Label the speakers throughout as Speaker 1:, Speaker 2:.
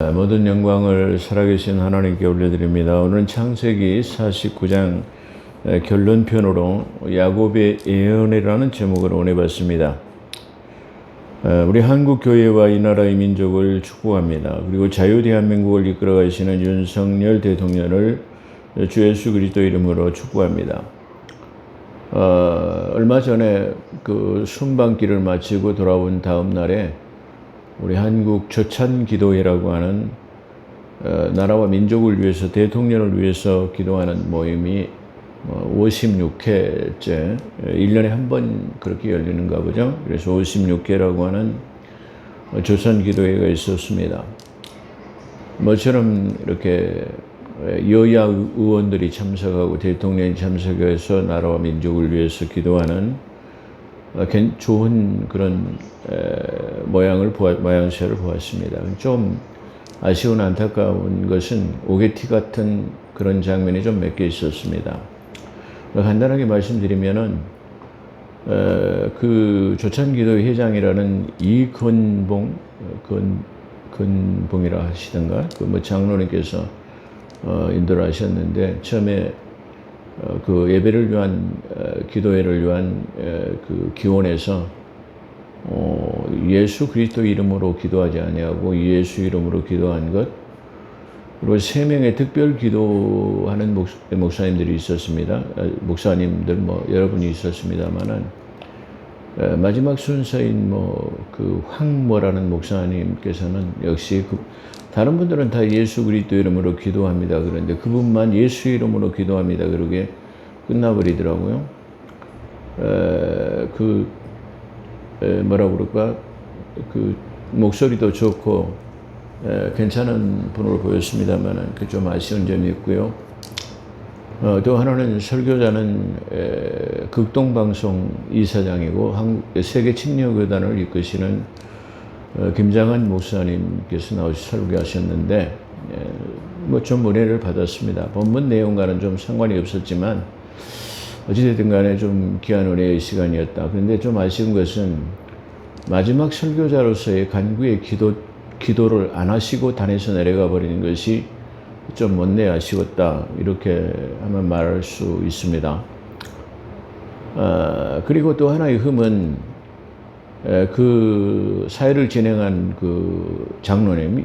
Speaker 1: 모든 영광을 살아계신 하나님께 올려드립니다. 오늘은 창세기 49장 결론편으로 야곱의 예언이라는 제목을 원해봤습니다. 우리 한국교회와 이 나라의 민족을 축복합니다. 그리고 자유대한민국을 이끌어가시는 윤석열 대통령을 주 예수 그리스도 이름으로 축복합니다. 얼마 전에 그 순방길을 마치고 돌아온 다음 날에 우리 한국 조찬기도회라고 하는 나라와 민족을 위해서 대통령을 위해서 기도하는 모임이 56회째 1년에 한 번 그렇게 열리는가 보죠. 그래서 56회라고 하는 조찬기도회가 있었습니다. 모처럼 이렇게 여야 의원들이 참석하고 대통령이 참석해서 나라와 민족을 위해서 기도하는 좋은 그런 모양새를 보았습니다. 좀 아쉬운 안타까운 것은 오게티 같은 그런 장면이 좀 몇 개 있었습니다. 간단하게 말씀드리면은 그 조찬기도 회장이라는 건봉이라 하시던가 그 장로님께서 인도를 하셨는데 처음에 그 예배를 위한 기도회를 위한 그 기원에서 예수 그리스도 이름으로 기도하지 아니하고 예수 이름으로 기도한 것, 그리고 3명의 특별 기도하는 목사님들이 있었습니다. 목사님들 여러분이 있었습니다만은 마지막 순서인 그 황모라는 목사님께서는 역시 다른 분들은 다 예수 그리스도 이름으로 기도합니다. 그런데 그분만 예수 이름으로 기도합니다. 그러게 끝나버리더라고요. 뭐라고 그럴까? 그 목소리도 좋고 괜찮은 분으로 보였습니다만은 그 좀 아쉬운 점이 있고요. 또 하나는 설교자는 극동방송 이사장이고 세계 침례교단을 이끄시는 김장한 목사님께서 나오셔서 설교하셨는데 좀 은혜를 받았습니다. 본문 내용과는 좀 상관이 없었지만 어찌됐든 간에 좀 귀한 은혜의 시간이었다. 그런데 좀 아쉬운 것은 마지막 설교자로서의 간구의 기도를 안 하시고 단에서 내려가 버리는 것이 좀 못내 아쉬웠다. 이렇게 하면 말할 수 있습니다. 그리고 또 하나의 흠은 그 사회를 진행한 그 장로님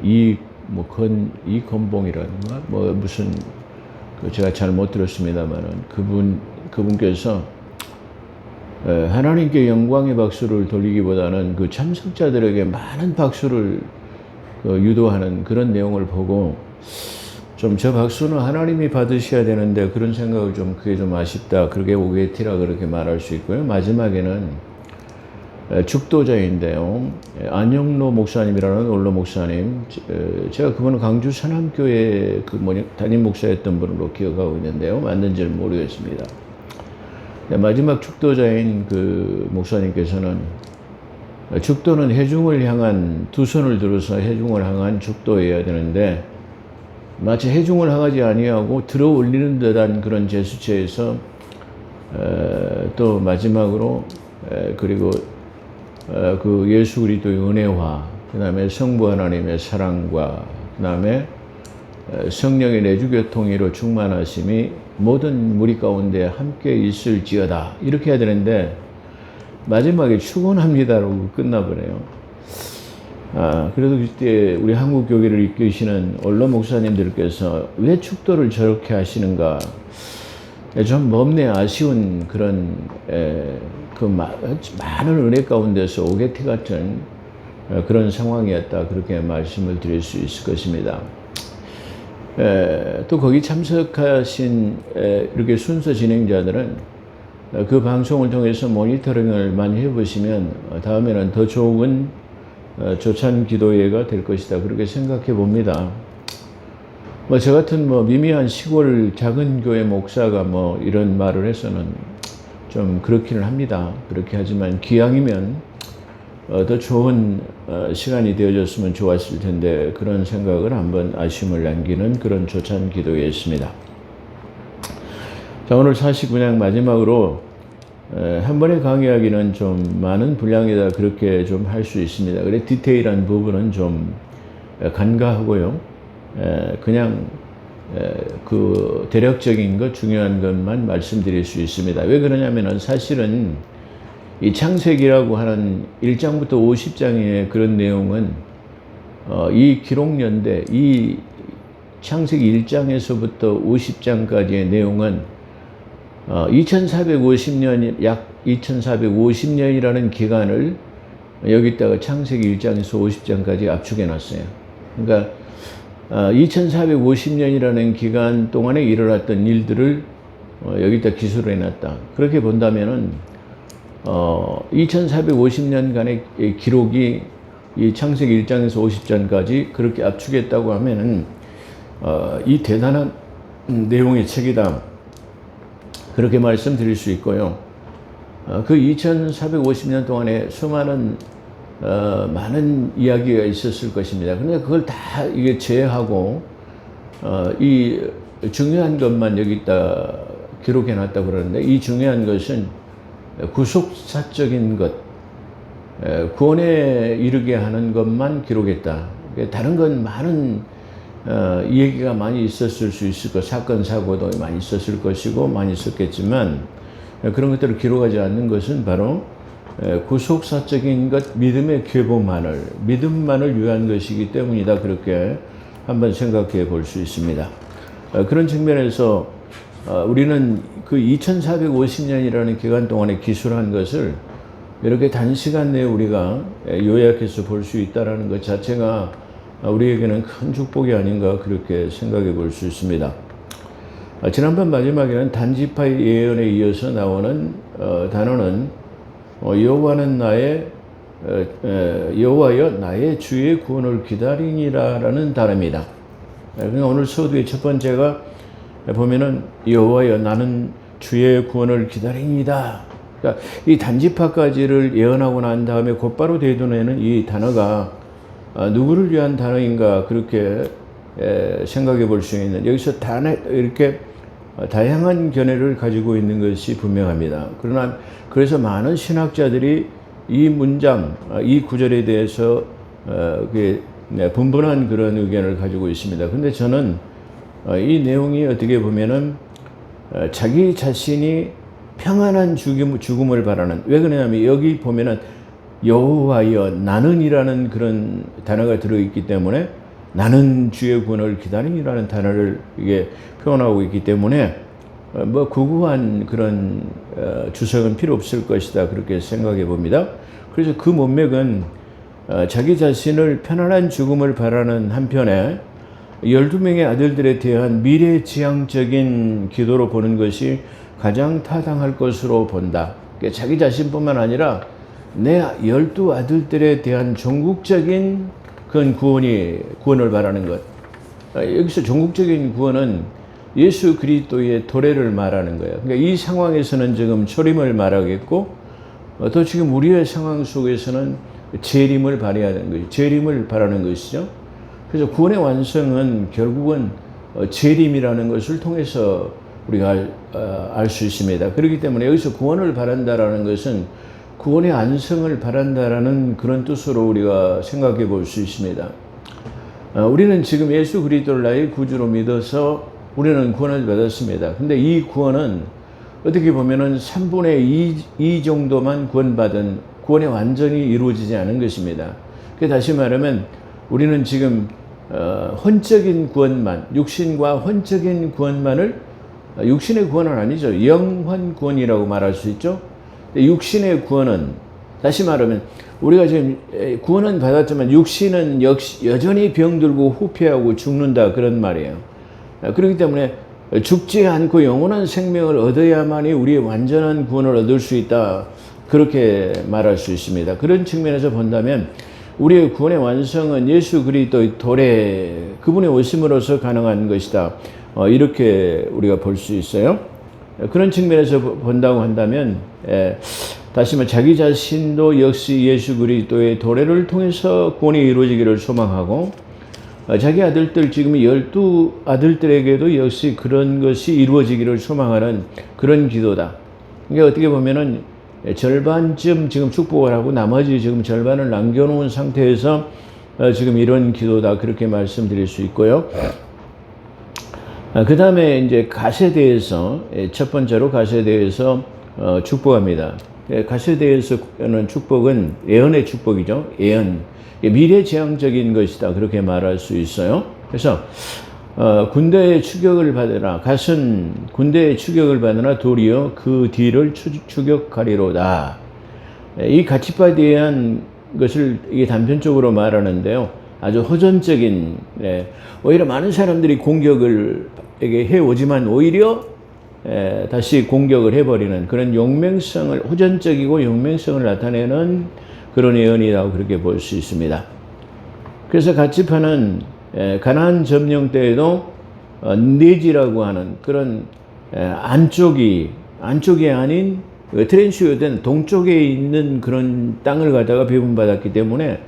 Speaker 1: 이건봉이라든가 무슨 제가 잘 못 들었습니다만은 그분께서 하나님께 영광의 박수를 돌리기보다는 그 참석자들에게 많은 박수를 유도하는 그런 내용을 보고 좀 저 박수는 하나님이 받으셔야 되는데 그런 생각을 그게 좀 아쉽다. 그게 오게티라 그렇게 말할 수 있고요. 마지막에는 죽도자인데요. 안영로 목사님이라는 원로 목사님, 제가 그분은 강주 산암교회 담임 목사였던 분으로 기억하고 있는데요. 맞는지는 모르겠습니다. 마지막 죽도자인 그 목사님께서는 죽도는 해중을 향한 두 손을 들어서 해중을 향한 죽도해야 되는데 마치 해중을 향하지 아니하고 들어 올리는 듯한 그런 제스처에서 또 마지막으로 그리고 그 예수 그리스도의 은혜와 그 다음에 성부 하나님의 사랑과 그 다음에 성령의 내주교통으로 충만하심이 모든 무리 가운데 함께 있을지어다 이렇게 해야 되는데 마지막에 축원합니다라고 끝나버려요. 그래도 그때 우리 한국 교회를 이끄시는 원로 목사님들께서 왜 축도를 저렇게 하시는가 좀 몹내 아쉬운 그런 그 많은 은혜 가운데서 오게티 같은 그런 상황이었다. 그렇게 말씀을 드릴 수 있을 것입니다. 또 거기 참석하신 이렇게 순서 진행자들은 그 방송을 통해서 모니터링을 많이 해보시면 다음에는 더 좋은 조찬 기도회가 될 것이다. 그렇게 생각해 봅니다. 저 같은 미미한 시골 작은 교회 목사가 이런 말을 해서는 좀 그렇기는 합니다. 그렇게 하지만 기왕이면 더 좋은 시간이 되어졌으면 좋았을 텐데 그런 생각을 한번 아쉬움을 남기는 그런 조찬 기도회였습니다. 자, 오늘 49장 마지막으로 한 번에 강의하기는 좀 많은 분량이다 그렇게 좀 할 수 있습니다. 그래 디테일한 부분은 좀 간과하고요. 그냥 그 대략적인 것, 중요한 것만 말씀드릴 수 있습니다. 왜 그러냐면은 사실은 이 창세기라고 하는 1장부터 50장의 그런 내용은 이 기록연대, 이 창세기 1장에서부터 50장까지의 내용은 2450년, 약 2450년이라는 기간을 여기다가 창세기 1장에서 50장까지 압축해 놨어요. 그러니까 2450년이라는 기간 동안에 일어났던 일들을 여기다 기술을 해놨다. 그렇게 본다면은 2450년간의 기록이 이 창세기 1장에서 50장까지 그렇게 압축했다고 하면은 이 대단한 내용의 책이다. 그렇게 말씀드릴 수 있고요. 그 2450년 동안에 수많은 많은 이야기가 있었을 것입니다. 그런데 그걸 다 이게 제하고 이 중요한 것만 여기다 기록해 놨다고 그러는데, 이 중요한 것은 구속사적인 것, 구원에 이르게 하는 것만 기록했다. 다른 건 많은 얘기가 많이 있었을 수 있을 것, 사건 사고도 많이 있었을 것이고 많이 있었겠지만 그런 것들을 기록하지 않는 것은 바로 구속사적인 것, 믿음의 믿음만을 위한 것이기 때문이다. 그렇게 한번 생각해 볼 수 있습니다. 그런 측면에서 우리는 그 2450년이라는 기간 동안에 기술한 것을 이렇게 단시간 내에 우리가 요약해서 볼 수 있다는 것 자체가 우리에게는 큰 축복이 아닌가 그렇게 생각해 볼 수 있습니다. 지난번 마지막에는 단지파의 예언에 이어서 나오는 단어는 여호와여 나의 주의 구원을 기다리니라라는 단어입니다. 그러니까 오늘 서두의 첫 번째가 보면은 여호와여 나는 주의 구원을 기다리니다. 그러니까 이 단지파까지를 예언하고 난 다음에 곧바로 대두에는 이 단어가 누구를 위한 단어인가 그렇게 생각해 볼 수 있는, 여기서 이렇게 다양한 견해를 가지고 있는 것이 분명합니다. 그러나 그래서 많은 신학자들이 이 문장, 이 구절에 대해서 분분한 그런 의견을 가지고 있습니다. 근데 저는 이 내용이 어떻게 보면은 자기 자신이 평안한 죽음을 바라는, 왜 그러냐면 여기 보면은 여호와여 나는이라는 그런 단어가 들어있기 때문에, 나는 주의 구원을 기다리니라는 단어를 이게 표현하고 있기 때문에 뭐 구구한 그런 주석은 필요 없을 것이다 그렇게 생각해 봅니다. 그래서 그 문맥은 자기 자신을 편안한 죽음을 바라는 한편에 12명의 아들들에 대한 미래지향적인 기도로 보는 것이 가장 타당할 것으로 본다. 그러니까 자기 자신뿐만 아니라 내 12아들들에 대한 종국적인 그런 구원을 바라는 것. 여기서 종국적인 구원은 예수 그리스도의 도래를 말하는 거예요. 그러니까 이 상황에서는 지금 초림을 말하겠고, 또 지금 우리의 상황 속에서는 재림을 바라는 거죠. 재림을 바라는 것이죠. 그래서 구원의 완성은 결국은 재림이라는 것을 통해서 우리가 알 수 있습니다. 그렇기 때문에 여기서 구원을 바란다라는 것은 구원의 안성을 바란다라는 그런 뜻으로 우리가 생각해 볼 수 있습니다. 우리는 지금 예수 그리스도를 나의 구주로 믿어서 우리는 구원을 받았습니다. 근데 이 구원은 어떻게 보면은 3분의 2 정도만 구원받은, 구원이 완전히 이루어지지 않은 것입니다. 다시 말하면 우리는 지금 혼적인 구원만, 육신과 혼적인 구원만을, 육신의 구원은 아니죠. 영혼 구원이라고 말할 수 있죠. 육신의 구원은, 다시 말하면 우리가 지금 구원은 받았지만 육신은 역시 여전히 병들고 후패하고 죽는다 그런 말이에요. 그렇기 때문에 죽지 않고 영원한 생명을 얻어야만이 우리의 완전한 구원을 얻을 수 있다 그렇게 말할 수 있습니다. 그런 측면에서 본다면 우리의 구원의 완성은 예수 그리스도의 도래, 그분의 오심으로서 가능한 것이다. 이렇게 우리가 볼 수 있어요. 그런 측면에서 본다고 한다면 다시 말해 자기 자신도 역시 예수 그리스도의 도래를 통해서 구원이 이루어지기를 소망하고, 자기 아들들, 지금 12아들들에게도 역시 그런 것이 이루어지기를 소망하는 그런 기도다. 그러니까 어떻게 보면은 절반쯤 지금 축복을 하고 나머지 지금 절반을 남겨놓은 상태에서 지금 이런 기도다 그렇게 말씀드릴 수 있고요. 그 다음에 이제 갓에 대해서 첫 번째로 갓에 대해서 축복합니다. 갓에 대해서는 축복은 예언의 축복이죠. 예언, 미래지향적인 것이다 그렇게 말할 수 있어요. 그래서 군대의 추격을 받으라. 갓은 군대의 추격을 받으나 도리어 그 뒤를 추격하리로다. 이 갓지파에 대한 것을 이게 단편적으로 말하는데요. 아주 호전적인, 오히려 많은 사람들이 공격을 해오지만 오히려 다시 공격을 해버리는 그런 용맹성을, 호전적이고 용맹성을 나타내는 그런 예언이라고 그렇게 볼 수 있습니다. 그래서 갓지파는 가나안 점령 때에도 네지라고 하는 그런 안쪽이 아닌 트랜스요된 동쪽에 있는 그런 땅을 갖다가 배분받았기 때문에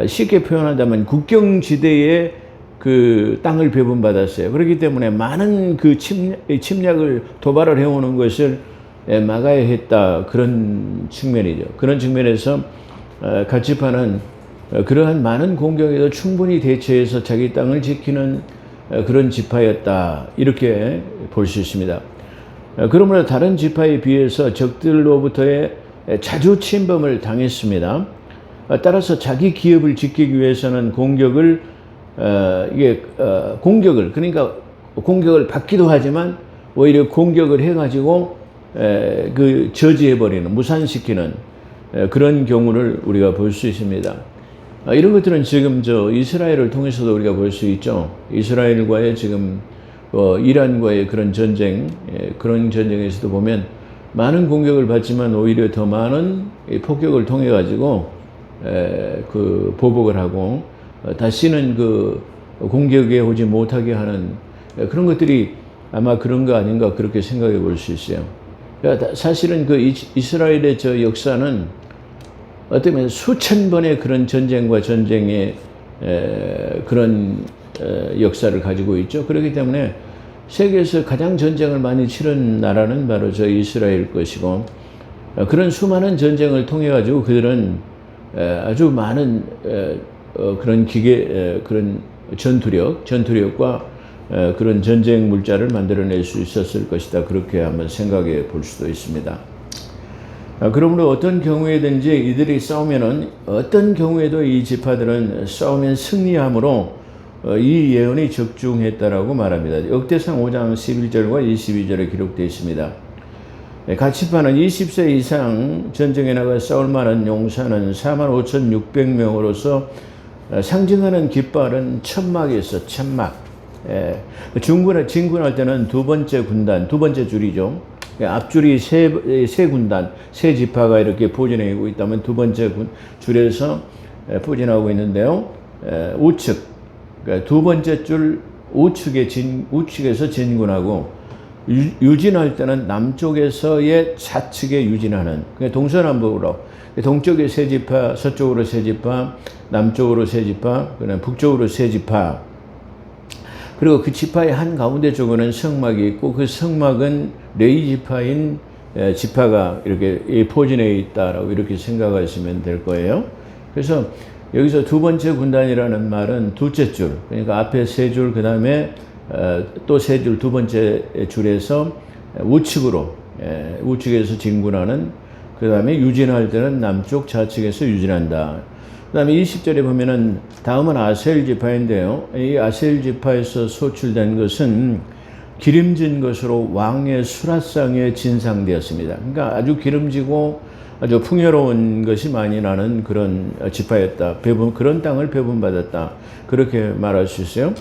Speaker 1: 쉽게 표현한다면 국경지대에 그 땅을 배분받았어요. 그렇기 때문에 많은 그 침략을 도발을 해오는 것을 막아야 했다 그런 측면이죠. 그런 측면에서 갓지파는 그러한 많은 공격에도 충분히 대처해서 자기 땅을 지키는 그런 지파였다 이렇게 볼 수 있습니다. 그러므로 다른 지파에 비해서 적들로부터의 자주 침범을 당했습니다. 따라서 자기 기업을 지키기 위해서는 공격을 그러니까 공격을 받기도 하지만 오히려 공격을 해가지고 그 저지해버리는, 무산시키는 그런 경우를 우리가 볼 수 있습니다. 이런 것들은 지금 이스라엘을 통해서도 우리가 볼 수 있죠. 이스라엘과의 지금 이란과의 그런 전쟁, 그런 전쟁에서도 보면 많은 공격을 받지만 오히려 더 많은 폭격을 통해 가지고 그 보복을 하고 다시는 그 공격에 오지 못하게 하는 그런 것들이 아마 그런 거 아닌가 그렇게 생각해 볼 수 있어요. 그러니까 사실은 그 이스라엘의 저 역사는 어떻게 보면 수천 번의 그런 전쟁과 전쟁의 그런 역사를 가지고 있죠. 그렇기 때문에 세계에서 가장 전쟁을 많이 치른 나라는 바로 저 이스라엘 것이고, 그런 수많은 전쟁을 통해 가지고 그들은 아주 많은 그런 그런 전투력과 그런 전쟁 물자를 만들어낼 수 있었을 것이다. 그렇게 한번 생각해 볼 수도 있습니다. 그러므로 어떤 경우에든지 이들이 싸우면은, 어떤 경우에도 이 지파들은 싸우면 승리함으로 이 예언이 적중했다라고 말합니다. 역대상 5장 11절과 22절에 기록되어 있습니다. 갓지파는 20세 이상 전쟁에 나가 싸울 만한 용사는 45,600명으로서 상징하는 깃발은 천막이었어. 천막. 진군할 때는 두 번째 군단, 두 번째 줄이죠. 앞줄이 세 군단, 세 지파가 이렇게 포진하고 있다면 두 번째 줄에서 포진하고 있는데요. 우측, 그러니까 두 번째 줄 우측에서 진군하고, 유진할 때는 남쪽에서의 좌측에 유진하는, 그러니까 동서남북으로, 동쪽에 세 지파, 서쪽으로 세 지파, 남쪽으로 세 지파, 그다음 북쪽으로 세 지파. 그리고 그 지파의 한 가운데 쪽에는 성막이 있고, 그 성막은 레위 지파인 지파가 이렇게 포진해 있다라고 이렇게 생각하시면 될 거예요. 그래서 여기서 두 번째 군단이라는 말은 둘째 줄, 그러니까 앞에 세 줄, 그 다음에 또 세 줄, 두 번째 줄에서 우측에서 진군하는, 그 다음에 유진할 때는 남쪽 좌측에서 유진한다. 그 다음에 20절에 보면은 다음은 아셀 지파인데요. 이 아셀 지파에서 소출된 것은 기름진 것으로 왕의 수라상에 진상되었습니다. 그러니까 아주 기름지고 아주 풍요로운 것이 많이 나는 그런 지파였다. 그런 땅을 배분받았다. 그렇게 말할 수 있어요.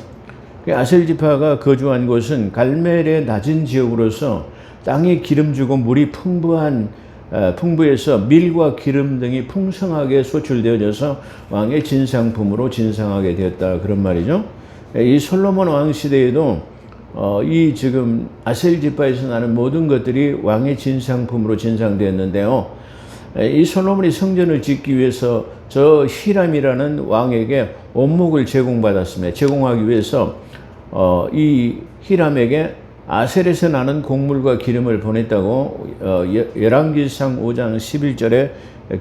Speaker 1: 아셀 지파가 거주한 곳은 갈멜의 낮은 지역으로서 땅이 기름지고 물이 풍부해서 밀과 기름 등이 풍성하게 소출되어져서 왕의 진상품으로 진상하게 되었다. 그런 말이죠. 이 솔로몬 왕 시대에도 이 지금 아셀 지파에서 나는 모든 것들이 왕의 진상품으로 진상되었는데요. 이 솔로몬이 성전을 짓기 위해서 저 히람이라는 왕에게 원목을 제공받았습니다. 제공하기 위해서 이 히람에게 아셀에서 나는 곡물과 기름을 보냈다고 열왕기상 5장 11절에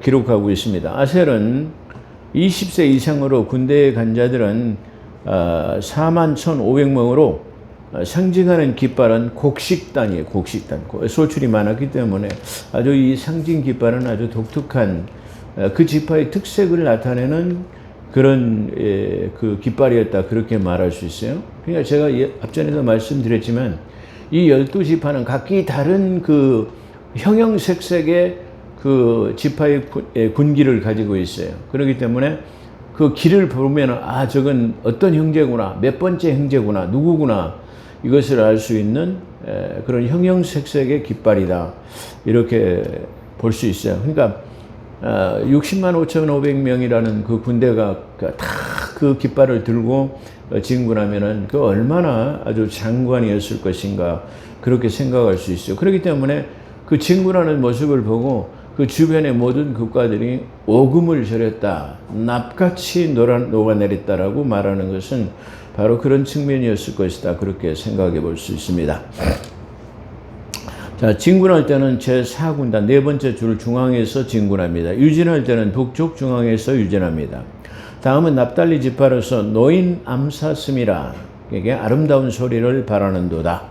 Speaker 1: 기록하고 있습니다. 아셀은 20세 이상으로 군대에 간 자들은 41,500명으로 상징하는 깃발은 곡식단이에요. 곡식단. 소출이 많았기 때문에 아주 이 상징 깃발은 아주 독특한 그 지파의 특색을 나타내는 그런 그 깃발이었다. 그렇게 말할 수 있어요. 그러니까 제가 앞전에도 말씀드렸지만 이 12지파는 각기 다른 그 형형색색의 그 지파의 군기를 가지고 있어요. 그렇기 때문에 그 길을 보면 저건 어떤 형제구나, 몇 번째 형제구나, 누구구나 이것을 알 수 있는 그런 형형색색의 깃발이다. 이렇게 볼 수 있어요. 그러니까 60만 5,500명이라는 그 군대가 다 그 깃발을 들고 진군하면은 그 얼마나 아주 장관이었을 것인가 그렇게 생각할 수 있어요. 그렇기 때문에 그 진군하는 모습을 보고 그 주변의 모든 국가들이 오금을 저렸다, 납같이 녹아내렸다라고 말하는 것은 바로 그런 측면이었을 것이다. 그렇게 생각해 볼 수 있습니다. 자, 진군할 때는 제4군단 네 번째 줄 중앙에서 진군합니다. 유진할 때는 북쪽 중앙에서 유진합니다. 다음은 납달리 지파로서 노인 암사슴이라, 이게 아름다운 소리를 바라는도다.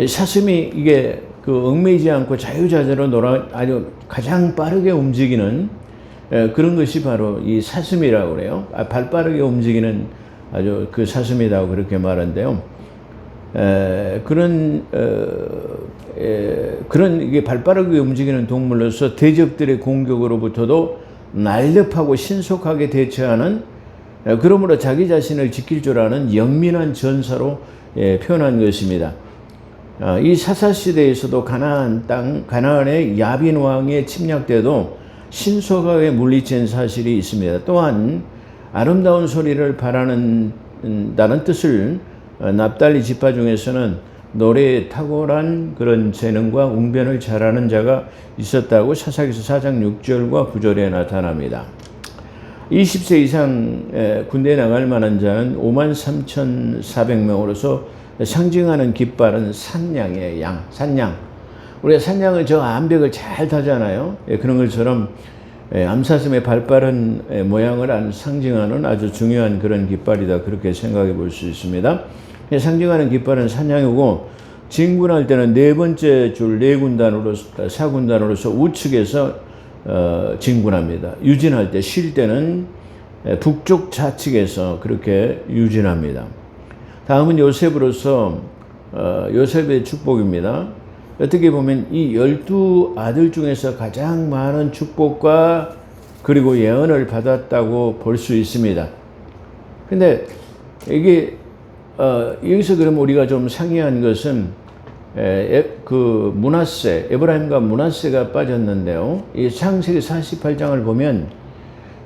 Speaker 1: 사슴이 이게 그 얽매이지 않고 자유자재로 아주 가장 빠르게 움직이는 그런 것이 바로 이 사슴이라고 그래요. 발 빠르게 움직이는 아주 그 사슴이라고 그렇게 말하는데요. 그런 이게 발빠르게 움직이는 동물로서 대적들의 공격으로부터도 날렵하고 신속하게 대처하는, 그러므로 자기 자신을 지킬 줄 아는 영민한 전사로 표현한 것입니다. 이 사사 시대에서도 가나안의 야빈 왕의 침략 때도 신속하게 물리친 사실이 있습니다. 또한 아름다운 소리를 바라는다는 뜻을 납달리 지파 중에서는 노래에 탁월한 그런 재능과 웅변을 잘하는 자가 있었다고 사사기서 4장 6절과 9절에 나타납니다. 20세 이상 군대에 나갈 만한 자는 53,400명으로서 상징하는 깃발은 산양이에요. 산양. 우리가 산양을 저 암벽을 잘 타잖아요. 그런 것처럼 암사슴의 발빠른 모양을 상징하는 아주 중요한 그런 깃발이다. 그렇게 생각해 볼 수 있습니다. 상징하는 깃발은 산양이고, 진군할 때는 네 번째 줄 4군단으로서 우측에서 진군합니다. 유진할 때, 쉴 때는 북쪽 좌측에서 그렇게 유진합니다. 다음은 요셉으로서 요셉의 축복입니다. 어떻게 보면 이 12아들 중에서 가장 많은 축복과 그리고 예언을 받았다고 볼 수 있습니다. 근데 이게 여기서 그럼 우리가 좀 상이한 것은 그 므낫세, 에브라임과 므낫세가 빠졌는데요. 이 창세기 48장을 보면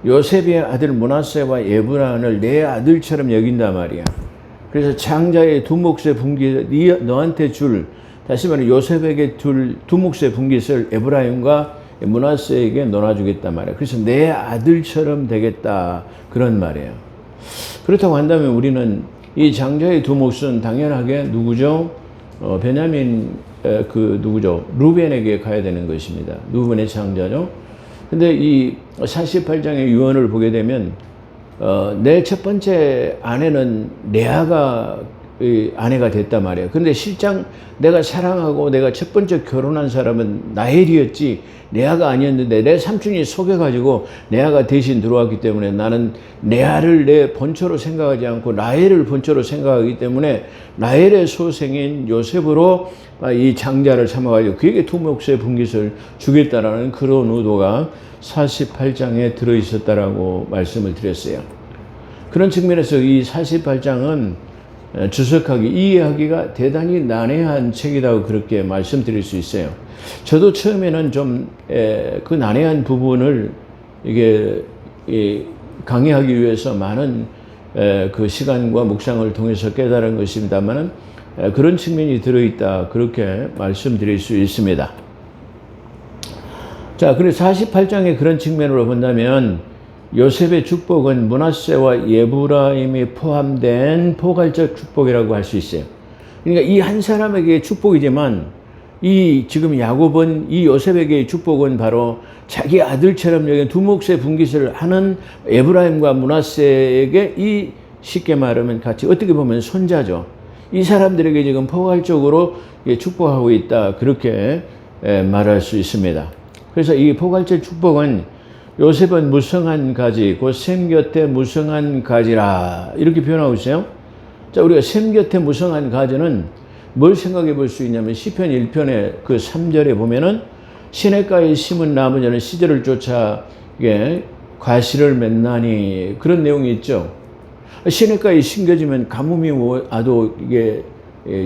Speaker 1: 요셉의 아들 므낫세와 에브라임을 내 아들처럼 여긴단 말이야. 그래서 장자의 두 몫의 분깃, 너한테 줄, 다시 말해 요셉에게 두 몫의 분깃을 에브라임과 므낫세에게 놀아주겠단 말이야. 그래서 내 아들처럼 되겠다, 그런 말이에요. 그렇다고 한다면 우리는 이 장자의 두 몫은 당연하게 누구죠? 베냐민 누구죠? 루벤에게 가야 되는 것입니다. 루벤의 장자죠. 근데 이 48장의 유언을 보게 되면 내 첫 번째 아내는 레아가 아내가 됐단 말이에요. 근데 실장 내가 사랑하고 내가 첫 번째 결혼한 사람은 라헬이었지 레아가 아니었는데 내 삼촌이 속여가지고 레아가 대신 들어왔기 때문에 나는 레아를 내 본처로 생각하지 않고 라헬을 본처로 생각하기 때문에 라헬의 소생인 요셉으로 이 장자를 삼아가지고 그에게 두 몫의 분깃을 주겠다라는 그런 의도가 48장에 들어있었다라고 말씀을 드렸어요. 그런 측면에서 이 48장은 주석하기, 이해하기가 대단히 난해한 책이라고 그렇게 말씀드릴 수 있어요. 저도 처음에는 좀 그 난해한 부분을 이게 강의하기 위해서 많은 그 시간과 묵상을 통해서 깨달은 것입니다만은 그런 측면이 들어있다, 그렇게 말씀드릴 수 있습니다. 자, 그래서 48장의 그런 측면으로 본다면 요셉의 축복은 므낫세와 에브라임이 포함된 포괄적 축복이라고 할 수 있어요. 그러니까 이 한 사람에게 축복이지만 이 지금 야곱은 이 요셉에게의 축복은 바로 자기 아들처럼 여긴 두 몫의 분깃을 하는 에브라임과 므낫세에게 이 쉽게 말하면 같이 어떻게 보면 손자죠. 이 사람들에게 지금 포괄적으로 축복하고 있다. 그렇게 말할 수 있습니다. 그래서 이 포괄적 축복은 요셉은 무성한 가지, 곧 샘 곁에 무성한 가지라. 이렇게 표현하고 있어요. 자, 우리가 샘 곁에 무성한 가지는 뭘 생각해 볼 수 있냐면 시편 1편의 그 3절에 보면은 시냇가에 심은 나무 저는 시절을 쫓아 과실을 맺나니 그런 내용이 있죠. 시냇가에 심겨지면 가뭄이 와도 이게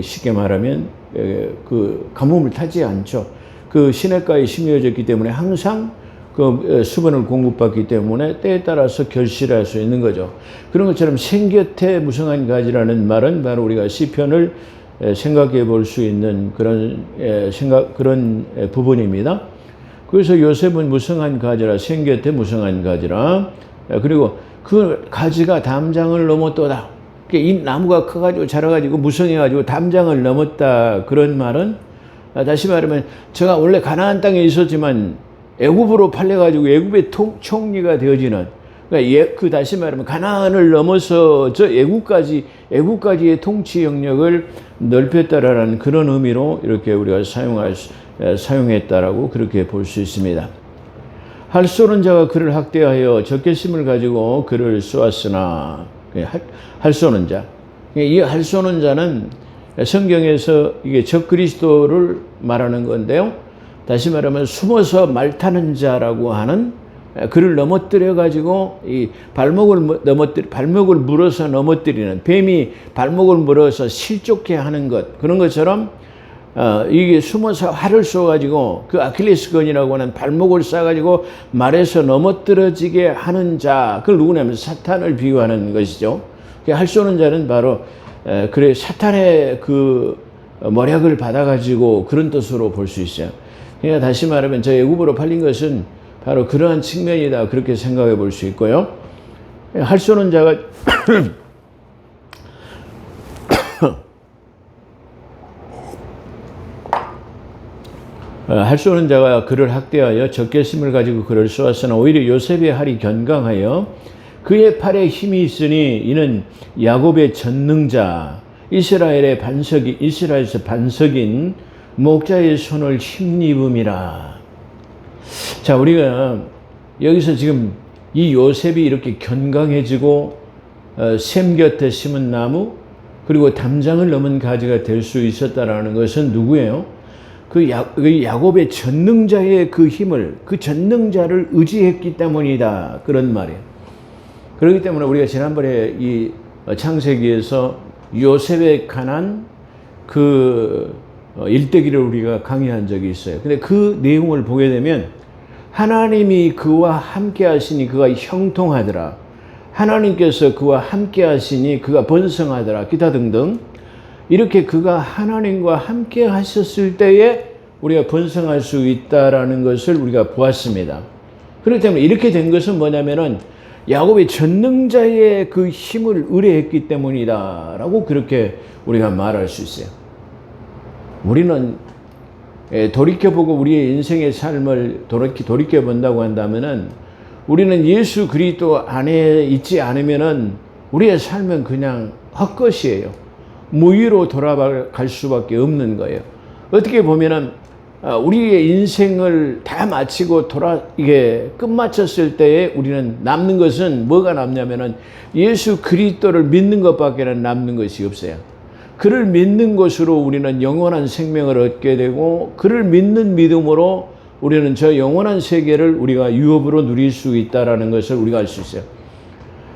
Speaker 1: 쉽게 말하면 그 가뭄을 타지 않죠. 그 시냇가에 심겨졌기 때문에 항상 그 수분을 공급받기 때문에 때에 따라서 결실할 수 있는 거죠. 그런 것처럼 생곁에 무성한 가지라는 말은 바로 우리가 시편을 생각해 볼 수 있는 그런 그런 부분입니다. 그래서 요셉은 무성한 가지라, 생곁에 무성한 가지라. 그리고 그 가지가 담장을 넘었도다. 이 나무가 커가지고 자라가지고 무성해가지고 담장을 넘었다. 그런 말은 다시 말하면 제가 원래 가나안 땅에 있었지만 애굽으로 팔려가지고 애굽의 총리가 되어지는, 그러니까 그 다시 말하면 가나안을 넘어서 저 애굽까지의 통치 영역을 넓혔다라는 그런 의미로 이렇게 우리가 사용했다라고 그렇게 볼 수 있습니다. 할 쏘는 자가 그를 학대하여 적개심을 가지고 그를 쏘았으나, 할 쏘는 자, 이 할 쏘는 자는 성경에서 이게 적 그리스도를 말하는 건데요. 다시 말하면 숨어서 말타는 자라고 하는, 그를 넘어뜨려 가지고 이 발목을 물어서 넘어뜨리는, 뱀이 발목을 물어서 실족해 하는 것, 그런 것처럼 이게 숨어서 활을 쏘 가지고 그 아킬레스건이라고 하는 발목을 쏴 가지고 말에서 넘어뜨려지게 하는 자, 그걸 누구냐면 사탄을 비유하는 것이죠. 할 쏘는 자는 바로 그래 사탄의 그 머략을 받아 가지고 그런 뜻으로 볼 수 있어요. 그러니까 다시 말하면 저 애굽으로 팔린 것은 바로 그러한 측면이다. 그렇게 생각해 볼 수 있고요. 할 쏘는 자가 할 쏘는 자가 그를 학대하여 적개심을 가지고 그를 쏘았으나 오히려 요셉의 팔이 견강하여 그의 팔에 힘이 있으니 이는 야곱의 전능자 이스라엘에서 반석인 목자의 손을 힘입음이라. 자, 우리가 여기서 지금 이 요셉이 이렇게 견강해지고 샘 곁에 심은 나무, 그리고 담장을 넘은 가지가 될 수 있었다라는 것은 누구예요? 그 야곱의 전능자의 그 힘을, 그 전능자를 의지했기 때문이다. 그런 말이에요. 그렇기 때문에 우리가 지난번에 이 창세기에서 요셉에 관한 그 일대기를 우리가 강의한 적이 있어요. 근데 그 내용을 보게 되면 하나님이 그와 함께 하시니 그가 형통하더라. 하나님께서 그와 함께 하시니 그가 번성하더라. 기타 등등. 이렇게 그가 하나님과 함께 하셨을 때에 우리가 번성할 수 있다라는 것을 우리가 보았습니다. 그렇기 때문에 이렇게 된 것은 뭐냐면은 야곱의 전능자의 그 힘을 의뢰했기 때문이다 라고 그렇게 우리가 말할 수 있어요. 우리는 돌이켜보고 우리의 인생의 삶을 돌이켜본다고 한다면은 우리는 예수 그리스도 안에 있지 않으면은 우리의 삶은 그냥 헛것이에요. 무위로 돌아갈 수밖에 없는 거예요. 어떻게 보면은 우리의 인생을 다 마치고 이게 끝마쳤을 때에 우리는 남는 것은 뭐가 남냐면은 예수 그리스도를 믿는 것밖에는 남는 것이 없어요. 그를 믿는 것으로 우리는 영원한 생명을 얻게 되고, 그를 믿는 믿음으로 우리는 저 영원한 세계를 우리가 유업으로 누릴 수 있다라는 것을 우리가 알 수 있어요.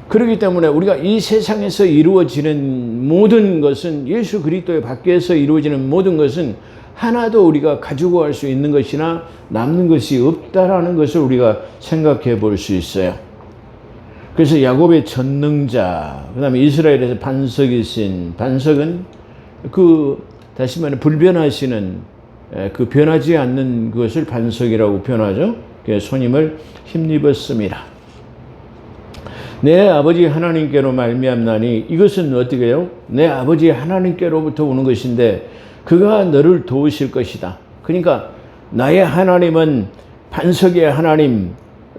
Speaker 1: 그렇기 때문에 우리가 이 세상에서 이루어지는 모든 것은, 예수 그리스도의 밖에서 이루어지는 모든 것은 하나도 우리가 가지고 갈 수 있는 것이나 남는 것이 없다라는 것을 우리가 생각해 볼 수 있어요. 그래서 야곱의 전능자, 그 다음에 이스라엘에서 반석이신, 반석은 다시 말해 불변하시는, 그 변하지 않는 것을 반석이라고 표현하죠. 손님을 힘입었습니다. 내 아버지 하나님께로 말미암나니, 이것은 어떻게 해요? 내 아버지 하나님께로부터 오는 것인데 그가 너를 도우실 것이다. 그러니까 나의 하나님은 반석의 하나님,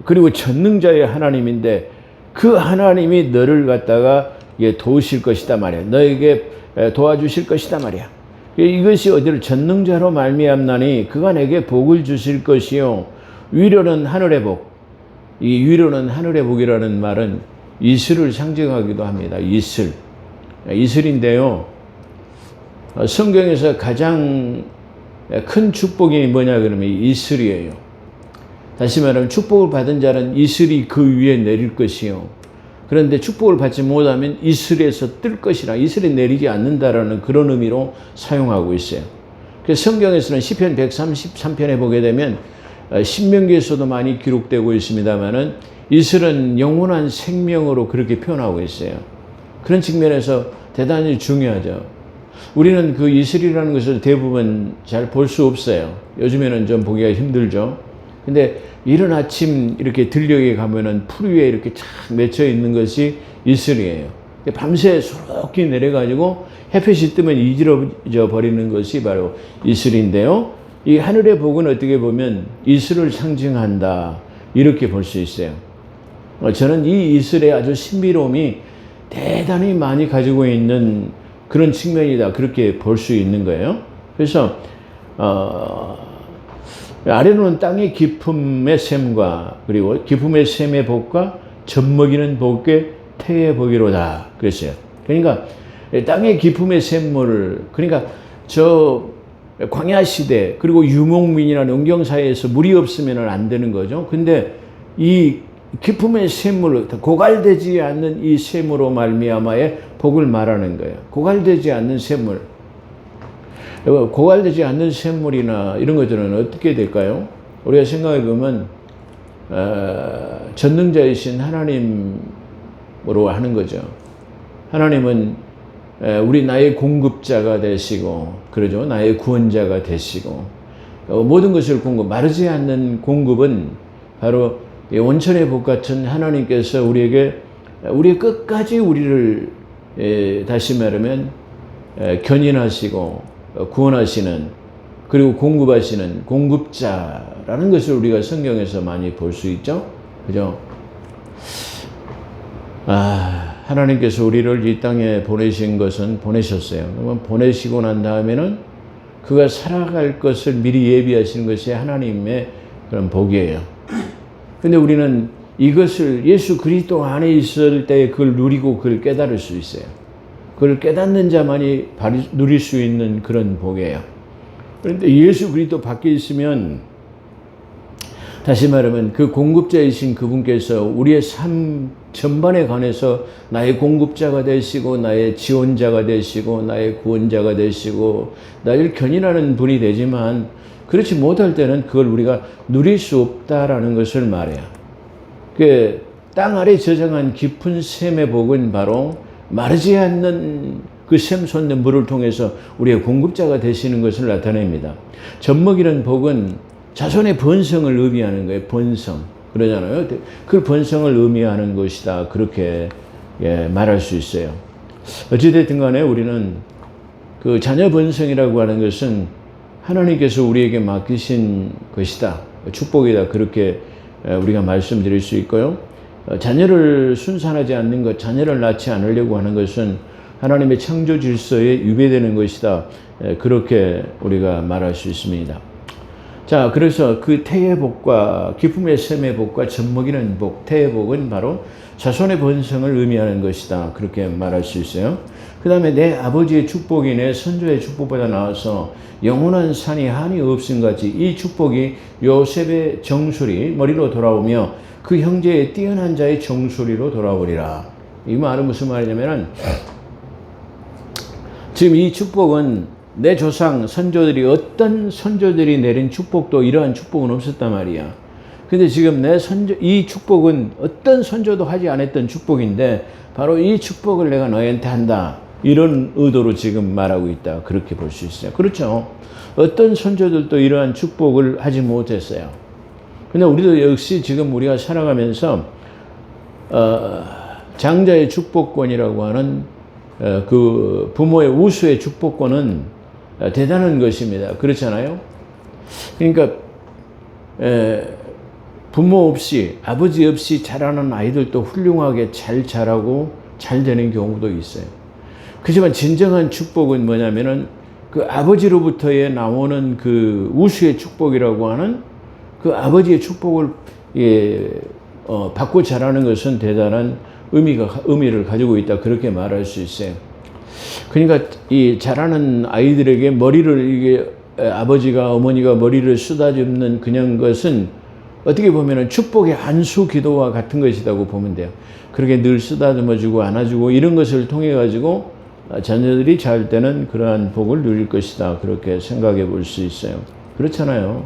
Speaker 1: 그리고 전능자의 하나님인데 그 하나님이 너를 갖다가 도우실 것이다 말이야. 너에게 도와주실 것이다 말이야. 이것이 어디를 전능자로 말미암나니 그가 내게 복을 주실 것이요 위로는 하늘의 복. 이 위로는 하늘의 복이라는 말은 이슬을 상징하기도 합니다. 이슬인데요. 성경에서 가장 큰 축복이 뭐냐 그러면 이슬이에요. 다시 말하면 축복을 받은 자는 이슬이 그 위에 내릴 것이요. 그런데 축복을 받지 못하면 이슬에서 뜰 것이라, 이슬이 내리지 않는다라는 그런 의미로 사용하고 있어요. 그래서 성경에서는 시편 133편에 보게 되면 신명기에서도 많이 기록되고 있습니다만은 이슬은 영원한 생명으로 그렇게 표현하고 있어요. 그런 측면에서 대단히 중요하죠. 우리는 그 이슬이라는 것을 대부분 잘 볼 수 없어요. 요즘에는 좀 보기가 힘들죠. 근데 이른 아침 이렇게 들녘에 가면은 풀 위에 이렇게 착 맺혀 있는 것이 이슬이에요. 밤새 소록히 내려가지고 햇빛이 뜨면 이질러져 버리는 것이 바로 이슬인데요. 이 하늘의 복은 어떻게 보면 이슬을 상징한다, 이렇게 볼 수 있어요. 저는 이 이슬의 아주 신비로움이 대단히 많이 가지고 있는 그런 측면이다, 그렇게 볼 수 있는 거예요. 그래서 아래로는 땅의 기품의 샘과 그리고 기품의 샘의 복과 젖먹이는 복의 태의 복이로다 그랬어요. 그러니까 땅의 기품의 샘물, 그러니까 저 광야 시대 그리고 유목민이나 농경사회에서 물이 없으면 안 되는 거죠. 근데 이 기품의 샘물, 고갈되지 않는 이 샘으로 말미암아의 복을 말하는 거예요. 고갈되지 않는 샘물. 고갈되지 않는 샘물이나 이런 것들은 어떻게 될까요? 우리가 생각해 보면 전능자이신 하나님으로 하는 거죠. 하나님은 우리 나의 공급자가 되시고, 그러죠. 나의 구원자가 되시고, 모든 것을 마르지 않는 공급은 바로 온천의 복 같은 하나님께서 우리의 끝까지 우리를 다시 말하면 견인하시고 구원하시는, 그리고 공급하시는 공급자라는 것을 우리가 성경에서 많이 볼 수 있죠. 그죠? 하나님께서 우리를 이 땅에 보내신 것은 보내셨어요. 그러면 보내시고 난 다음에는 그가 살아갈 것을 미리 예비하시는 것이 하나님의 그런 복이에요. 근데 우리는 이것을 예수 그리스도 안에 있을 때 그걸 누리고 그걸 깨달을 수 있어요. 그걸 깨닫는 자만이 누릴 수 있는 그런 복이에요. 그런데 예수 그리스도 밖에 있으면, 다시 말하면 그 공급자이신 그분께서 우리의 삶 전반에 관해서 나의 공급자가 되시고 나의 지원자가 되시고 나의 구원자가 되시고 나를 견인하는 분이 되지만, 그렇지 못할 때는 그걸 우리가 누릴 수 없다라는 것을 말해요. 그 땅 아래 저장한 깊은 샘의 복은 바로 마르지 않는 그 샘 솟는 물을 통해서 우리의 공급자가 되시는 것을 나타냅니다. 젖먹이는 복은 자손의 번성을 의미하는 거예요. 번성. 그러잖아요. 그 번성을 의미하는 것이다, 그렇게 말할 수 있어요. 어찌됐든 간에 우리는 그 자녀 번성이라고 하는 것은 하나님께서 우리에게 맡기신 것이다, 축복이다, 그렇게 우리가 말씀드릴 수 있고요. 자녀를 순산하지 않는 것, 자녀를 낳지 않으려고 하는 것은 하나님의 창조 질서에 위배되는 것이다, 그렇게 우리가 말할 수 있습니다. 자, 그래서 그 태의 복과 기품의 샘의 복과 젖먹이는 복, 태의 복은 바로 자손의 번성을 의미하는 것이다, 그렇게 말할 수 있어요. 그 다음에 내 아버지의 축복이 내 선조의 축복보다 나아서 영원한 산이 한이 없음 같이 이 축복이 요셉의 정수리 머리로 돌아오며 그 형제의 뛰어난 자의 정수리로 돌아오리라. 이 말은 무슨 말이냐면은, 지금 이 축복은 내 조상 선조들이, 어떤 선조들이 내린 축복도 이러한 축복은 없었단 말이야. 근데 지금 이 축복은 어떤 선조도 하지 않았던 축복인데 바로 이 축복을 내가 너희한테 한다, 이런 의도로 지금 말하고 있다, 그렇게 볼 수 있어요. 그렇죠. 어떤 선조들도 이러한 축복을 하지 못했어요. 근데 우리도 역시 지금 우리가 살아가면서 장자의 축복권이라고 하는 그 부모의 우수의 축복권은 대단한 것입니다. 그렇잖아요. 그러니까 부모 없이 아버지 없이 자라는 아이들도 훌륭하게 잘 자라고 잘 되는 경우도 있어요. 그렇지만 진정한 축복은 뭐냐면은 그 아버지로부터의 나오는 그 우수의 축복이라고 하는 그 아버지의 축복을 받고 자라는 것은 대단한 의미를 가지고 있다. 그렇게 말할 수 있어요. 그러니까 이 자라는 아이들에게 머리를 아버지가 어머니가 머리를 쓰다듬는 그냥 것은 어떻게 보면은 축복의 안수 기도와 같은 것이라고 보면 돼요. 그렇게 늘 쓰다듬어주고 안아주고 이런 것을 통해 가지고 자녀들이 잘 때는 그러한 복을 누릴 것이다. 그렇게 생각해 볼 수 있어요. 그렇잖아요.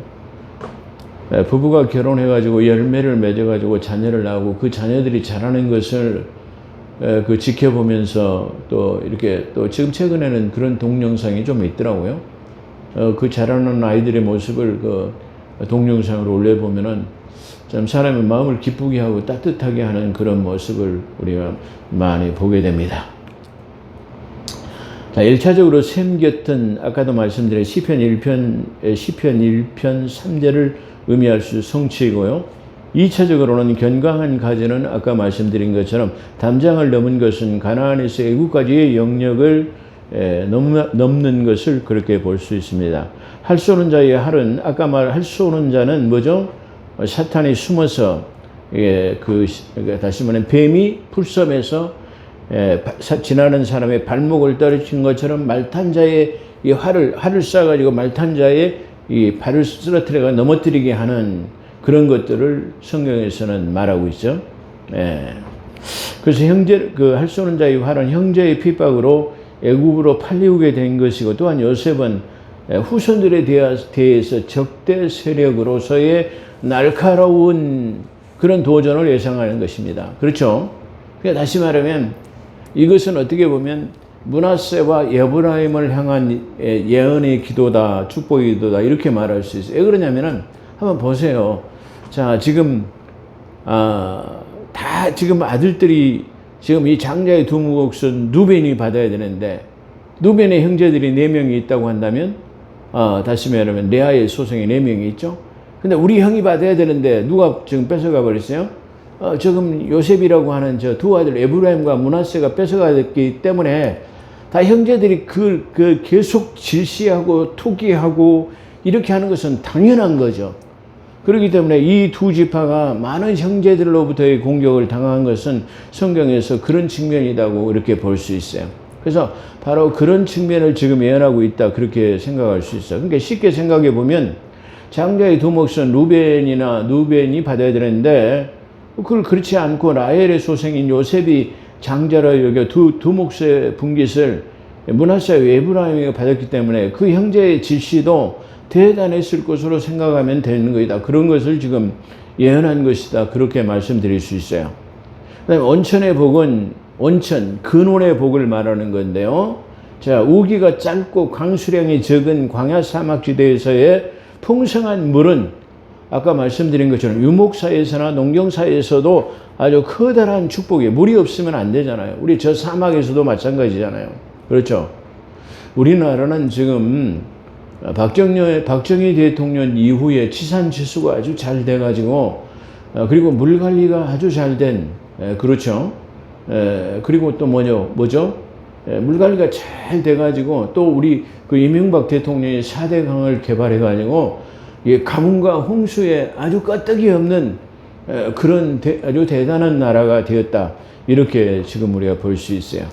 Speaker 1: 부부가 결혼해 가지고 열매를 맺어 가지고 자녀를 낳고 그 자녀들이 자라는 것을 그 지켜보면서 또 이렇게 또 지금 최근에는 그런 동영상이 좀 있더라고요. 그 자라는 아이들의 모습을 그 동영상으로 올려보면은 참 사람의 마음을 기쁘게 하고 따뜻하게 하는 그런 모습을 우리가 많이 보게 됩니다. 자, 1차적으로 샘 곁은 아까도 말씀드린 시편 1편 3절을 의미할 수 성취이고요. 2차적으로는 견강한 가지는 아까 말씀드린 것처럼 담장을 넘은 것은 가나안에서 애국까지의 영역을 넘는 것을 그렇게 볼 수 있습니다. 할 쏘는 자의 할은 아까 할 쏘는 자는 뭐죠? 사탄이 숨어서 다시 말하면 뱀이 풀섬에서 지나는 사람의 발목을 떨어진 것처럼 말탄 자의 이 활을 쏴가지고 말탄 자의 이 발을 쓰러뜨려가 넘어뜨리게 하는 그런 것들을 성경에서는 말하고 있죠. 그래서 할 쏘는 자의 활은 형제의 핍박으로 애굽으로 팔리우게 된 것이고, 또한 요셉은 후손들에 대해서 적대 세력으로서의 날카로운 그런 도전을 예상하는 것입니다. 그렇죠? 그러니까 다시 말하면 이것은 어떻게 보면 므낫세와 에브라임을 향한 예언의 기도다, 축복의 기도다, 이렇게 말할 수 있어요. 왜 그러냐면은 한번 보세요. 자, 지금 지금 아들들이 지금 이 장자의 두 몫은 누벤이 받아야 되는데, 누벤의 형제들이 4명이 있다고 한다면, 다시 말하면 레아의 소생이 4명이 있죠. 근데 우리 형이 받아야 되는데 누가 지금 뺏어가 버렸어요? 지금 요셉이라고 하는 저 두 아들 에브라임과 므낫세가 뺏어가기 때문에 다 형제들이 계속 질시하고 투기하고 이렇게 하는 것은 당연한 거죠. 그렇기 때문에 이 두 지파가 많은 형제들로부터의 공격을 당한 것은 성경에서 그런 측면이라고 이렇게 볼 수 있어요. 그래서 바로 그런 측면을 지금 예언하고 있다, 그렇게 생각할 수 있어요. 그러니까 쉽게 생각해 보면 장자의 두 몫은 누벤이 받아야 되는데, 그걸 그렇지 않고 라헬의 소생인 요셉이 장자로 여겨 두 몫의 분깃을 므낫세와 에브라임이 받았기 때문에 그 형제의 질시도 대단했을 것으로 생각하면 되는 것이다. 그런 것을 지금 예언한 것이다. 그렇게 말씀드릴 수 있어요. 그다음에 온천의 복은 근원의 복을 말하는 건데요. 자, 우기가 짧고 강수량이 적은 광야 사막지대에서의 풍성한 물은 아까 말씀드린 것처럼 유목사에서나 농경사에서도 아주 커다란 축복이에요. 물이 없으면 안 되잖아요. 우리 저 사막에서도 마찬가지잖아요. 그렇죠? 우리나라는 지금 박정희 대통령 이후에 치산치수가 아주 잘 돼가지고, 그리고 물 관리가 아주 잘 된, 그렇죠? 그리고 또 뭐죠? 물 관리가 잘 돼가지고, 또 우리 그 이명박 대통령이 4대 강을 개발해가지고, 가뭄과 홍수에 아주 끄떡이 없는 그런 아주 대단한 나라가 되었다. 이렇게 지금 우리가 볼 수 있어요.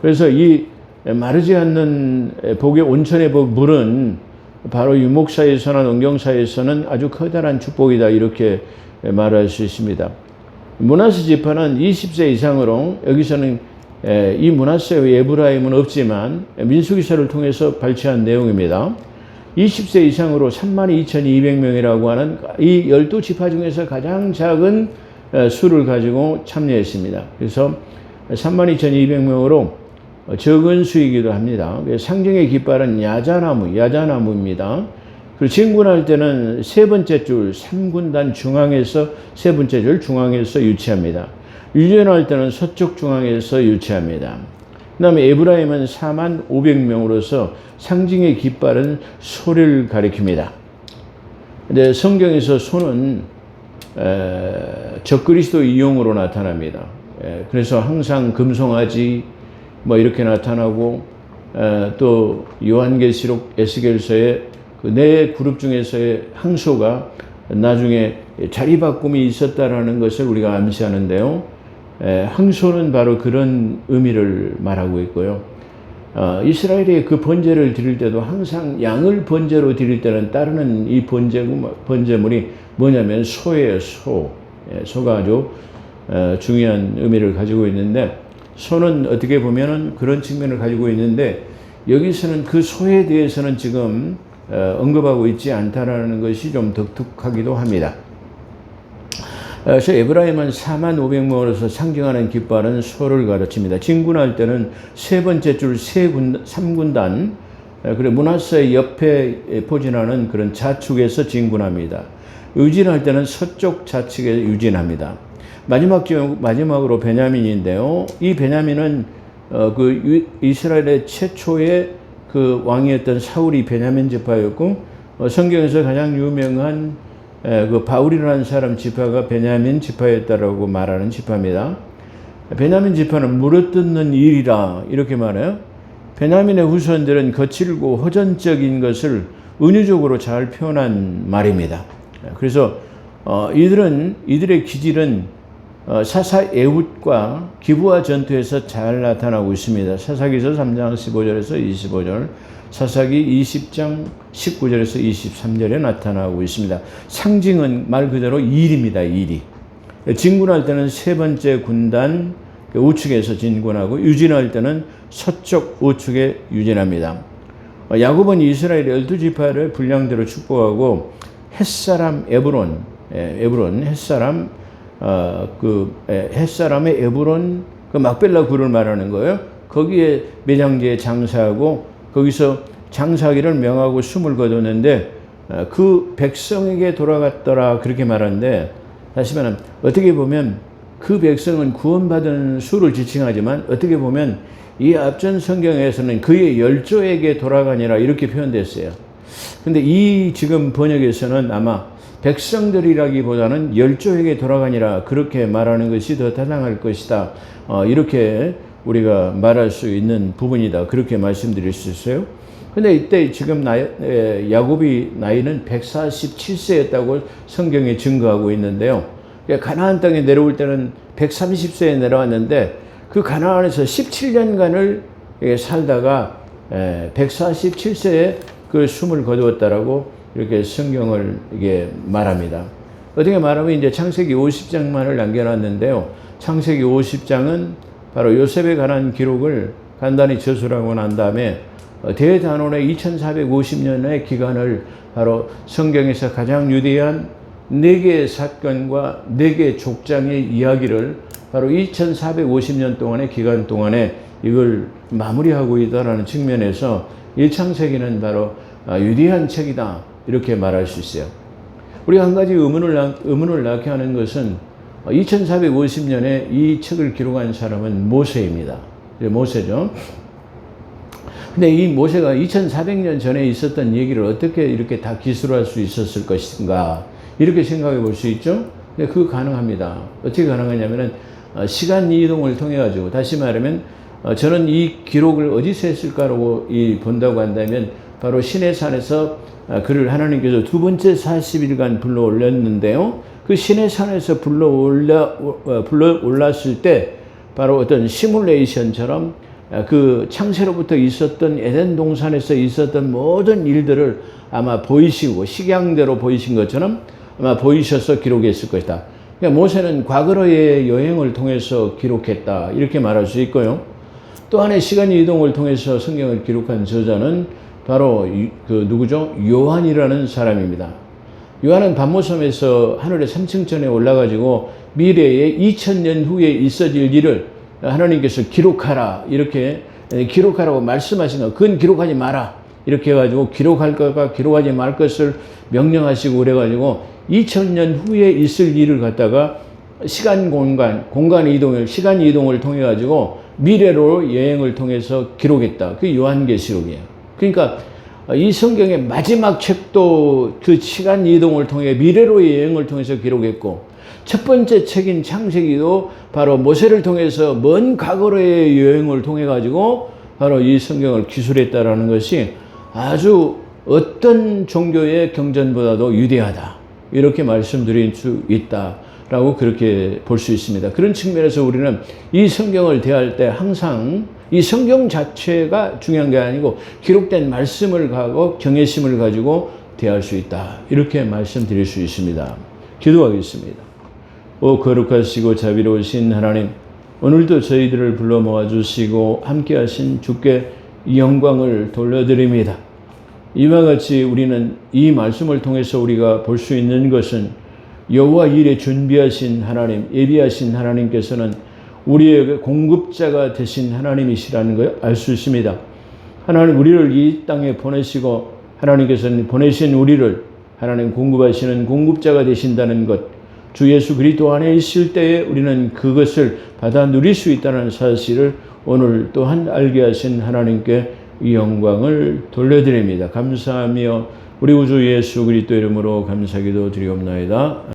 Speaker 1: 그래서 이 마르지 않는 복의 온천의 복 물은 바로 유목사에서나 농경사에서는 아주 커다란 축복이다, 이렇게 말할 수 있습니다. 므낫세 지파는 20세 이상으로, 여기서는 이 므낫세와 에브라임은 없지만 민수기서를 통해서 발췌한 내용입니다. 20세 이상으로 32,200명이라고 하는 이 12지파 중에서 가장 작은 수를 가지고 참여했습니다. 그래서 32,200명으로 적은 수이기도 합니다. 상징의 깃발은 야자나무입니다. 그리고 진군할 때는 세 번째 줄 3군단 중앙에서 세 번째 줄 중앙에서 유치합니다. 유전할 때는 서쪽 중앙에서 유치합니다. 그 다음에 에브라임은 45,000명으로서 상징의 깃발은 소를 가리킵니다. 근데 성경에서 소는 적그리스도 이용으로 나타납니다. 그래서 항상 금송아지 뭐 이렇게 나타나고, 또 요한계시록 에스겔서의 그 네 그룹 중에서의 항소가 나중에 자리 바꿈이 있었다라는 것을 우리가 암시하는데요. 항소는 바로 그런 의미를 말하고 있고요. 이스라엘이 그 번제를 드릴 때도 항상 양을 번제로 드릴 때는 따르는 이 번제물이 뭐냐면 소예요. 소가 아주 중요한 의미를 가지고 있는데, 소는 어떻게 보면은 그런 측면을 가지고 있는데, 여기서는 그 소에 대해서는 지금 언급하고 있지 않다라는 것이 좀 독특하기도 합니다. 그래서 에브라임은 4500명으로서 상징하는 깃발은 소를 가르칩니다. 진군할 때는 세 번째 줄 3군단, 그리고 문하세 옆에 포진하는 그런 좌측에서 진군합니다. 유진할 때는 서쪽 좌측에 유진합니다. 마지막으로 베냐민인데요. 이 베냐민은 그 이스라엘의 최초의 그 왕이었던 사울이 베냐민 지파였고, 성경에서 가장 유명한 그 바울이라는 사람 지파가 베냐민 지파였다라고 말하는 지파입니다. 베냐민 지파는 물어뜯는 일이라 이렇게 말해요. 베냐민의 후손들은 거칠고 허전적인 것을 은유적으로 잘 표현한 말입니다. 그래서 이들의 기질은 사사 에훗과 기브아 전투에서 잘 나타나고 있습니다. 사사기서 3장 15절에서 25절, 사사기 20장 19절에서 23절에 나타나고 있습니다. 상징은 말 그대로 일입니다. 일이. 진군할 때는 세 번째 군단 우측에서 진군하고, 유진할 때는 서쪽 우측에 유진합니다. 야곱은 이스라엘의 12지파를 분량대로 축복하고, 햇사람 에브론, 햇사람 햇사람의 에브론, 그 막벨라 굴을 말하는 거예요. 거기에 매장지에 장사하고, 거기서 장사하기를 명하고 숨을 거뒀는데 그 백성에게 돌아갔더라 그렇게 말하는데, 다시 말하면 어떻게 보면 그 백성은 구원받은 수를 지칭하지만, 어떻게 보면 이 앞전 성경에서는 그의 열조에게 돌아가니라 이렇게 표현됐어요. 근데 이 지금 번역에서는 아마 백성들이라기보다는 열조에게 돌아가니라 그렇게 말하는 것이 더 타당할 것이다. 이렇게 우리가 말할 수 있는 부분이다. 그렇게 말씀드릴 수 있어요. 근데 이때 지금 야곱이 나이는 147세였다고 성경에 증거하고 있는데요. 가나안 땅에 내려올 때는 130세에 내려왔는데, 그 가나안에서 17년간을 살다가 147세에 그 숨을 거두었다라고 이렇게 성경을 이게 말합니다. 어떻게 말하면 이제 창세기 50장만을 남겨놨는데요. 창세기 50장은 바로 요셉에 관한 기록을 간단히 저술하고 난 다음에 대단원의 2450년의 기간을 바로 성경에서 가장 유대한 4개의 사건과 4개의 족장의 이야기를 바로 2450년 동안의 기간 동안에 이걸 마무리하고 있다는 측면에서 이 창세기는 바로 유대한 책이다 이렇게 말할 수 있어요. 우리가 한 가지 의문을 낳게 하는 것은 2450년에 이 책을 기록한 사람은 모세입니다. 모세죠. 근데 이 모세가 2400년 전에 있었던 얘기를 어떻게 이렇게 다 기술할 수 있었을 것인가 이렇게 생각해 볼 수 있죠. 근데 그거 가능합니다. 어떻게 가능하냐면은 시간 이동을 통해 가지고, 다시 말하면 저는 이 기록을 어디서 했을까라고 본다고 한다면 바로 시내산에서 그를 하나님께서 두 번째 40일간 불러 올렸는데요. 그 시내산에서 불러 올랐을 때 바로 어떤 시뮬레이션처럼 그 창세로부터 있었던 에덴 동산에서 있었던 모든 일들을 아마 보이시고 식양대로 보이신 것처럼 아마 보이셔서 기록했을 것이다. 그러니까 모세는 과거로의 여행을 통해서 기록했다 이렇게 말할 수 있고요. 또 하나의 시간 이동을 통해서 성경을 기록한 저자는 바로 누구죠? 요한이라는 사람입니다. 요한은 반모섬에서 하늘의 3층천에 올라가지고 미래에 2000년 후에 있어질 일을 하나님께서 기록하라 이렇게 기록하라고 말씀하신 거, 그건 기록하지 마라 이렇게 해가지고 기록할 것과 기록하지 말 것을 명령하시고 그래가지고 2000년 후에 있을 일을 갖다가 시간 이동을 통해 가지고 미래로 여행을 통해서 기록했다. 그게 요한계시록이에요. 그러니까 이 성경의 마지막 책도 그 시간 이동을 통해 미래로의 여행을 통해서 기록했고, 첫 번째 책인 창세기도 바로 모세를 통해서 먼 과거로의 여행을 통해 가지고 바로 이 성경을 기술했다라는 것이 아주 어떤 종교의 경전보다도 위대하다, 이렇게 말씀드릴 수 있다라고 그렇게 볼 수 있습니다. 그런 측면에서 우리는 이 성경을 대할 때 항상 이 성경 자체가 중요한 게 아니고 기록된 말씀을 가고 경외심을 가지고 대할 수 있다, 이렇게 말씀드릴 수 있습니다. 기도하겠습니다. 오 거룩하시고 자비로우신 하나님, 오늘도 저희들을 불러 모아주시고 함께하신 주께 영광을 돌려드립니다. 이와 같이 우리는 이 말씀을 통해서 우리가 볼 수 있는 것은 여호와 일에 준비하신 하나님, 예비하신 하나님께서는 우리의 공급자가 되신 하나님이시라는 걸 알 수 있습니다. 하나님, 우리를 이 땅에 보내시고 하나님께서는 보내신 우리를 하나님 공급하시는 공급자가 되신다는 것, 주 예수 그리스도 안에 있을 때에 우리는 그것을 받아 누릴 수 있다는 사실을 오늘 또한 알게 하신 하나님께 이 영광을 돌려드립니다. 감사하며 우리 구주 예수 그리스도 이름으로 감사기도 드리옵나이다.